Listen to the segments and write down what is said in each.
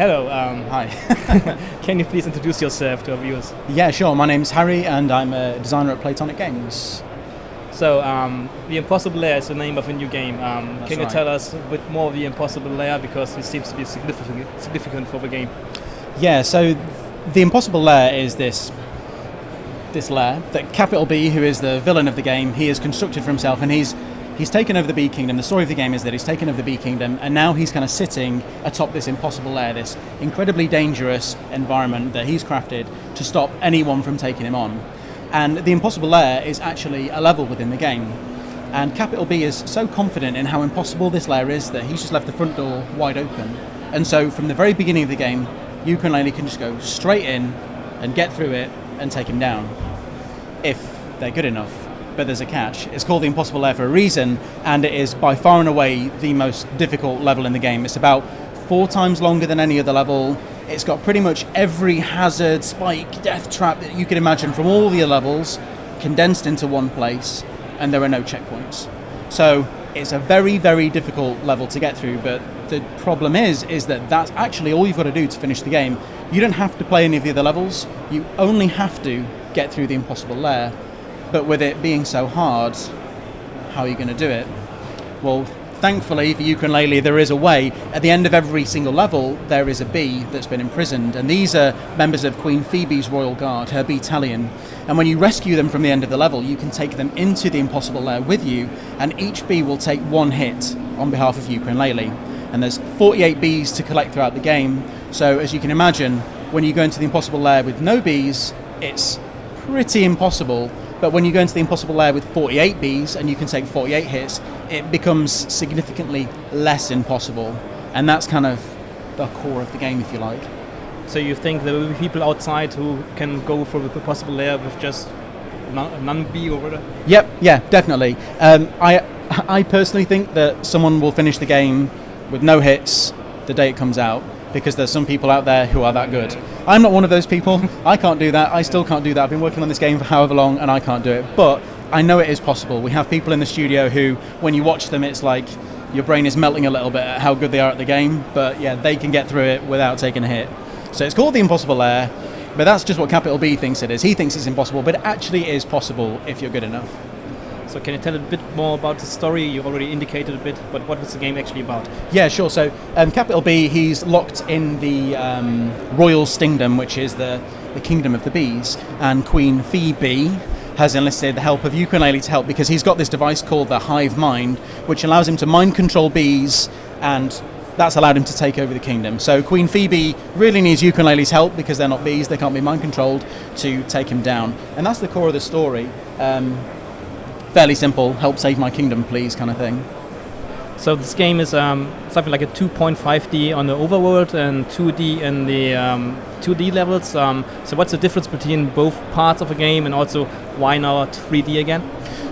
Hello. Hi. Can you please introduce yourself to our viewers? Yeah, sure. My name's Harry, and I'm a designer at Playtonic Games. So, The Impossible Lair is the name of a new game. Can you tell us a bit more of The Impossible Lair, because it seems to be significant for the game? Yeah, so The Impossible Lair is this lair that Capital B, who is the villain of the game, he has constructed for himself, and he's taken over the Bee Kingdom. The story of the game is that he's taken over the Bee Kingdom, and now he's kind of sitting atop this impossible lair, this incredibly dangerous environment that he's crafted to stop anyone from taking him on. And the impossible lair is actually a level within the game. And Capital B is so confident in how impossible this lair is that he's just left the front door wide open. And so from the very beginning of the game, Yooka Laylee can just go straight in and get through it and take him down, if they're good enough. But there's a catch. It's called the Impossible Lair for a reason, and it is by far and away the most difficult level in the game. It's about 4 times longer than any other level. It's got pretty much every hazard, spike, death trap that you can imagine from all the other levels condensed into one place, and there are no checkpoints. So it's a very, very difficult level to get through, but the problem is that that's actually all you've got to do to finish the game. You don't have to play any of the other levels. You only have to get through the Impossible Lair. But with it being so hard, how are you going to do it? Well, thankfully for Yooka Laylee, there is a way. At the end of every single level, there is a bee that's been imprisoned, and these are members of Queen Phoebe's royal guard, her beetallion. And when you rescue them from the end of the level, you can take them into the Impossible Lair with you, and each bee will take 1 hit on behalf of Yooka Laylee. And there's 48 bees to collect throughout the game, so as you can imagine, when you go into the Impossible Lair with no bees, it's pretty impossible. But when you go into the Impossible Lair with 48 bees and you can take 48 hits, it becomes significantly less impossible. And that's kind of the core of the game, if you like. So you think there will be people outside who can go for the Impossible Lair with just none bee or whatever? Yep, yeah, definitely. I personally think that someone will finish the game with no hits the day it comes out, because there's some people out there who are that good. I'm not one of those people. I can't do that. I still can't do that. I've been working on this game for however long and I can't do it. But I know it is possible. We have people in the studio who, when you watch them, it's like your brain is melting a little bit at how good they are at the game. But yeah, they can get through it without taking a hit. So it's called the Impossible Lair, but that's just what Capital B thinks it is. He thinks it's impossible, but it actually is possible if you're good enough. So can you tell a bit more about the story? You already indicated a bit, but what was the game actually about? Yeah, sure. So Capital B, he's locked in the Royal Stingdom, which is the kingdom of the bees, and Queen Phoebe has enlisted the help of Yooka Laylee to help, because he's got this device called the Hive Mind, which allows him to mind control bees, and that's allowed him to take over the kingdom. So Queen Phoebe really needs Yooka Laylee's help, because they're not bees, they can't be mind controlled, to take him down. And that's the core of the story. Fairly simple, help save my kingdom please kind of thing. So this game is something like a 2.5D on the Overworld and 2D in the 2D levels. So what's the difference between both parts of the game, and also why not 3D again?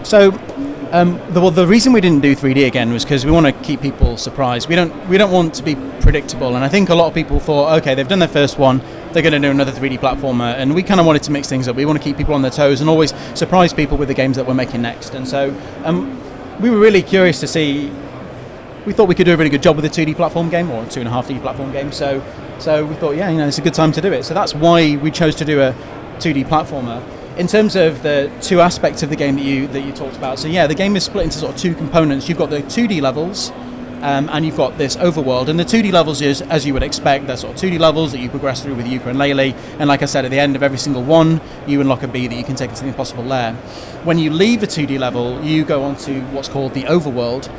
So the reason we didn't do 3D again was because we want to keep people surprised. We don't want to be predictable, and I think a lot of people thought, okay, they've done their first one, they're going to do another 3D platformer, and we kind of wanted to mix things up. We want to keep people on their toes and always surprise people with the games that we're making next. And so we were really curious to see. We thought we could do a really good job with a 2D platform game, or a 2.5D platform game. So we thought, yeah, it's a good time to do it. So that's why we chose to do a 2D platformer. In terms of the 2 aspects of the game that you talked about, so yeah, the game is split into sort of 2 components. You've got the 2D levels, and you've got this overworld. And the 2D levels is, as you would expect, they're sort of 2D levels that you progress through with Yooka and Laylee. And like I said, at the end of every single one, you unlock a bee that you can take into the Impossible Lair. When you leave a 2D level, you go on to what's called the Overworld.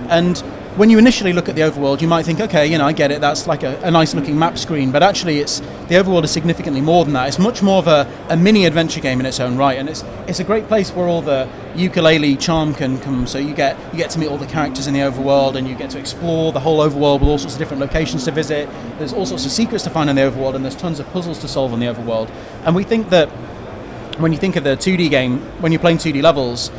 And when you initially look at the Overworld, you might think, okay, I get it, that's like a nice looking map screen, but actually the Overworld is significantly more than that. It's much more of a mini adventure game in its own right, and it's a great place where all the Yooka Laylee charm can come. So you get to meet all the characters in the Overworld, and you get to explore the whole Overworld with all sorts of different locations to visit. There's all sorts of secrets to find in the Overworld, and there's tons of puzzles to solve in the Overworld. And we think that when you think of the 2D game, when you're playing 2D levels,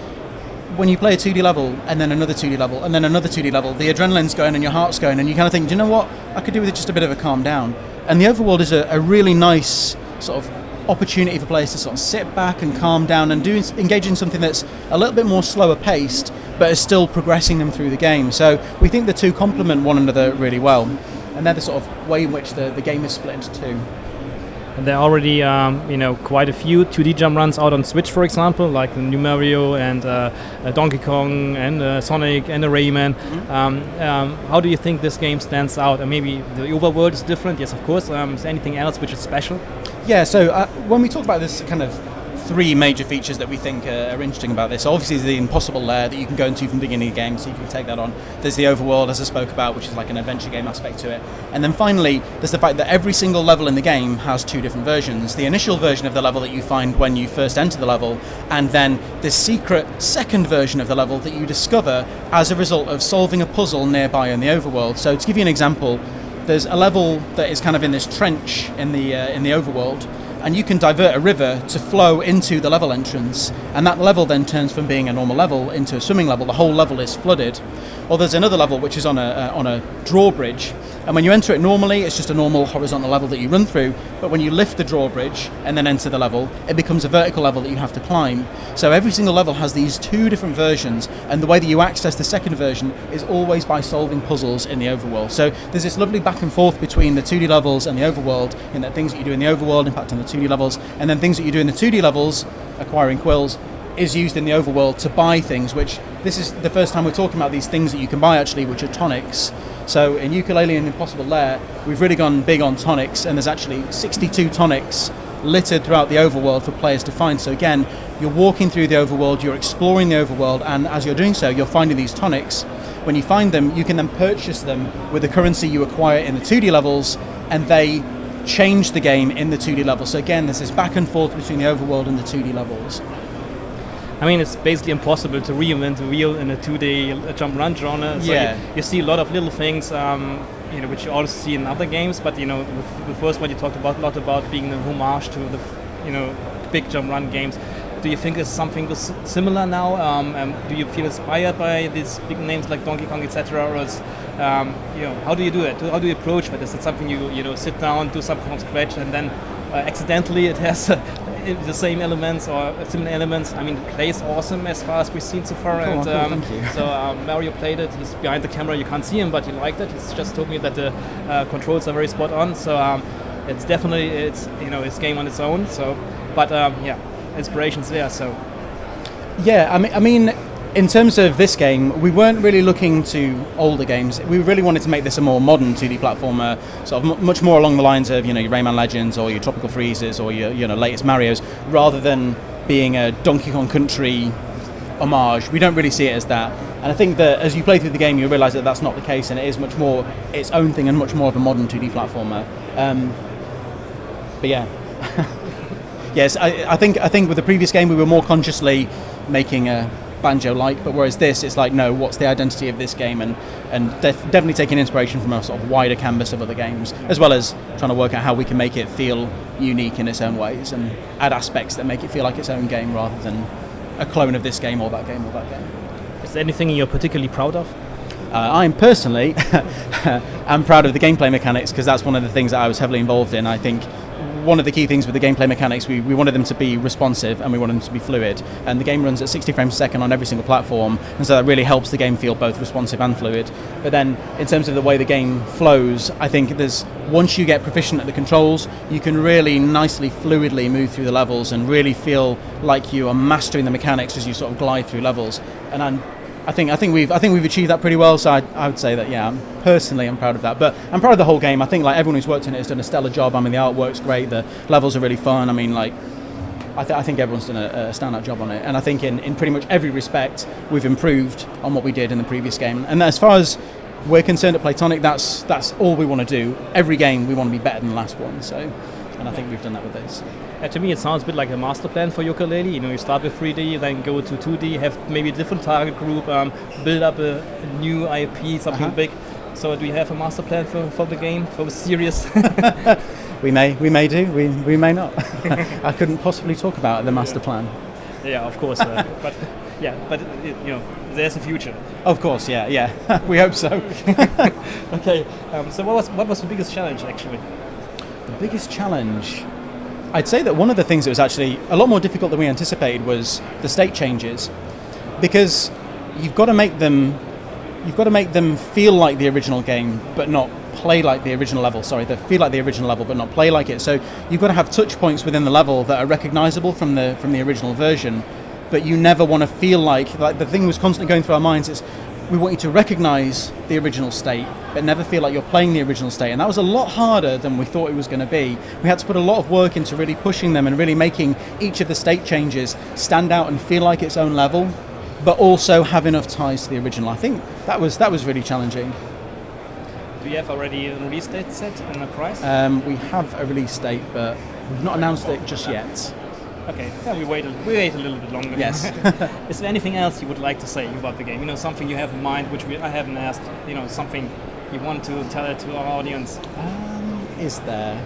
when you play a 2D level and then another 2D level and then another 2D level, the adrenaline's going and your heart's going, and you kind of think, do you know what, I could do with just a bit of a calm down. And the Overworld is a really nice sort of opportunity for players to sort of sit back and calm down and engage in something that's a little bit more slower paced, but is still progressing them through the game. So we think the two complement one another really well. And they're the sort of way in which the game is split into two. And there are already, quite a few 2D jump runs out on Switch, for example, like the new Mario and Donkey Kong and Sonic and the Rayman. How do you think this game stands out? And maybe the Overworld is different, yes, of course. Is there anything else which is special? Yeah, so when we talk about this kind of three major features that we think are interesting about this. Obviously, there's the impossible lair that you can go into from the beginning of the game, so you can take that on. There's the overworld, as I spoke about, which is like an adventure game aspect to it. And then finally, there's the fact that every single level in the game has two different versions. The initial version of the level that you find when you first enter the level, and then this secret second version of the level that you discover as a result of solving a puzzle nearby in the overworld. So to give you an example, there's a level that is kind of in this trench in the overworld, and you can divert a river to flow into the level entrance, and that level then turns from being a normal level into a swimming level. The whole level is flooded. Or there's another level which is on a drawbridge, and when you enter it normally, it's just a normal horizontal level that you run through, but when you lift the drawbridge and then enter the level, it becomes a vertical level that you have to climb. So every single level has these two different versions, and the way that you access the second version is always by solving puzzles in the overworld. So there's this lovely back and forth between the 2D levels and the overworld, in that things that you do in the overworld impact on the 2D levels, and then things that you do in the 2D levels, acquiring quills, is used in the overworld to buy things, which this is the first time we're talking about these things that you can buy actually, which are tonics. So in Yooka Laylee and Impossible Lair, we've really gone big on tonics, and there's actually 62 tonics littered throughout the overworld for players to find. So again, you're walking through the overworld, you're exploring the overworld, and as you're doing so, you're finding these tonics. When you find them, you can then purchase them with the currency you acquire in the 2D levels, and they change the game in the 2D levels. So again, there's this back and forth between the overworld and the 2D levels. I mean, it's basically impossible to reinvent the wheel in a 2D jump run genre. So yeah. You see a lot of little things, which you also see in other games. But the first one you talked about a lot about being a homage to the big jump run games. Do you think there's something similar now? Do you feel inspired by these big names like Donkey Kong, etc., or is, how do you do it? How do you approach that? Is it something you sit down, do something from scratch, and then accidentally it has the same elements or similar elements? I mean, it plays awesome as far as we've seen so far. Cool, thank you. So Mario played it. He's behind the camera. You can't see him, but he liked it. He's just told me that the controls are very spot on. So it's definitely it's game on its own. So, but inspiration's there. So yeah, I mean, in terms of this game, we weren't really looking to older games. We really wanted to make this a more modern 2D platformer, sort of much more along the lines of your Rayman Legends or your Tropical Freezes or your latest Marios, rather than being a Donkey Kong Country homage. We don't really see it as that. And I think that as you play through the game, you realise that that's not the case, and it is much more its own thing and much more of a modern 2D platformer. But yeah. Yes, I think with the previous game we were more consciously making a Banjo-like, but whereas this, it's like, no, what's the identity of this game, and definitely taking inspiration from a sort of wider canvas of other games, as well as trying to work out how we can make it feel unique in its own ways and add aspects that make it feel like its own game rather than a clone of this game or that game or that game. Is there anything you're particularly proud of? I'm personally I'm proud of the gameplay mechanics, because that's one of the things that I was heavily involved in. I think one of the key things with the gameplay mechanics, we wanted them to be responsive and we wanted them to be fluid, and the game runs at 60 frames a second on every single platform, and so that really helps the game feel both responsive and fluid. But then in terms of the way the game flows, I think once you get proficient at the controls, you can really nicely fluidly move through the levels and really feel like you are mastering the mechanics as you sort of glide through levels. And I think we've achieved that pretty well. So I would say that I'm proud of that. But I'm proud of the whole game. I think like everyone who's worked in it has done a stellar job. I mean, the artwork's great. The levels are really fun. I mean, like I think everyone's done a standout job on it. And I think in pretty much every respect we've improved on what we did in the previous game. And as far as we're concerned at Playtonic, that's all we want to do. Every game we want to be better than the last one. So, and I think we've done that with this. To me, it sounds a bit like a master plan for Yooka Laylee. You start with 3D, then go to 2D, have maybe a different target group, build up a new IP, something big. So do you have a master plan for the game, for the series? We may do, we may not. I couldn't possibly talk about the master plan. Yeah, of course. but there's a future. Of course, yeah. We hope so. Okay. So what was the biggest challenge actually? The biggest challenge, I'd say that one of the things that was actually a lot more difficult than we anticipated was the state changes, because you've got to make them feel like the original game, but not play like the original level. Sorry, they feel like the original level, but not play like it. So you've got to have touch points within the level that are recognizable from the original version. But you never want to feel like the thing was constantly going through our minds is we want you to recognize the original state, but never feel like you're playing the original state. And that was a lot harder than we thought it was going to be. We had to put a lot of work into really pushing them and really making each of the state changes stand out and feel like its own level, but also have enough ties to the original. I think that was really challenging. Do you have already a release date set and a price? We have a release date, but we've not announced it just yet. Okay, yeah, we wait a little bit longer. Yes. Is there anything else you would like to say about the game? You know, something you have in mind which I haven't asked. You know, something you want to tell to our audience? Is there?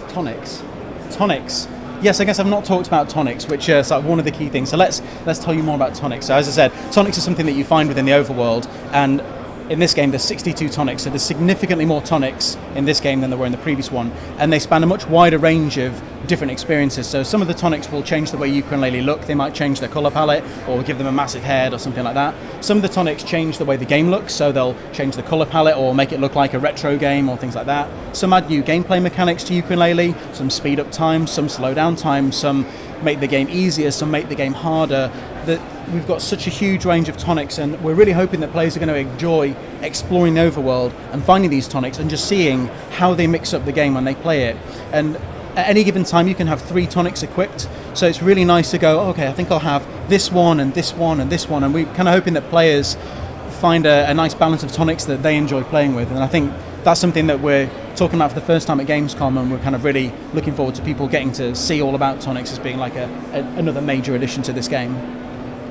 Tonics. Tonics. Yes, I guess I've not talked about Tonics, which is one of the key things. So let's tell you more about Tonics. So as I said, Tonics is something that you find within the Overworld, and in this game there's 62 tonics, so there's significantly more tonics in this game than there were in the previous one, and they span a much wider range of different experiences. So some of the tonics will change the way Yooka Laylee look, they might change their colour palette or give them a massive head or something like that. Some of the tonics change the way the game looks, so they'll change the colour palette or make it look like a retro game or things like that. Some add new gameplay mechanics to Yooka Laylee, some speed up time, some slow down time, some make the game easier, some make the game harder. That we've got such a huge range of tonics, and we're really hoping that players are going to enjoy exploring the overworld and finding these tonics and just seeing how they mix up the game when they play it. And at any given time you can have 3 tonics equipped, so it's really nice to go, okay, I think I'll have this one and this one and this one, and we're kind of hoping that players find a nice balance of tonics that they enjoy playing with. And I think that's something that we're talking about for the first time at Gamescom, and we're kind of really looking forward to people getting to see all about tonics as being like another major addition to this game.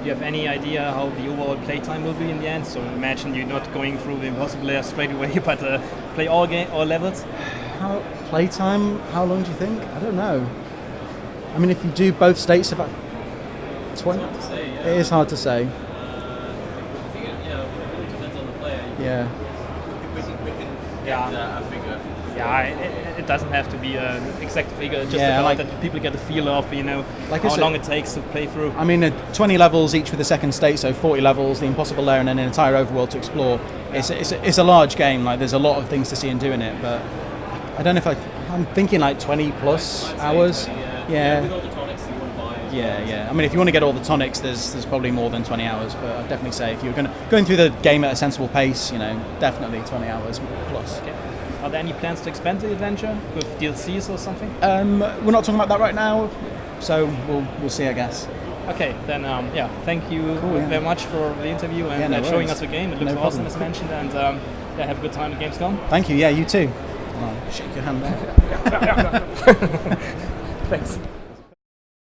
Do you have any idea how the overall playtime will be in the end? So imagine you're not going through the impossible layer straight away, but play all levels. Playtime? How long do you think? I don't know. I mean, if you do both states, about 20. It's hard to say, yeah. It is hard to say. I think it really depends on the player. Yeah. We can get a figure. Yeah, it doesn't have to be an exact figure, just that people get a feel of, like how long it takes to play through. I mean, 20 levels each with the second state, so 40 levels, the impossible layer, and then an entire overworld to explore. It's a large game, like there's a lot of things to see and do in it, but I don't know if I'm thinking like 20 plus hours. 20, yeah. With all the tonics you want to buy. Yeah. I mean, if you want to get all the tonics, there's probably more than 20 hours, but I'd definitely say if you're going through the game at a sensible pace, definitely 20 hours plus. Okay. Are there any plans to expand the adventure with DLCs or something? We're not talking about that right now, so we'll see, I guess. Okay, then thank you very much for the interview and showing us the game. It looks awesome, as mentioned, and have a good time at Gamescom. Thank you. Yeah, you too. I'll shake your hand there. Thanks.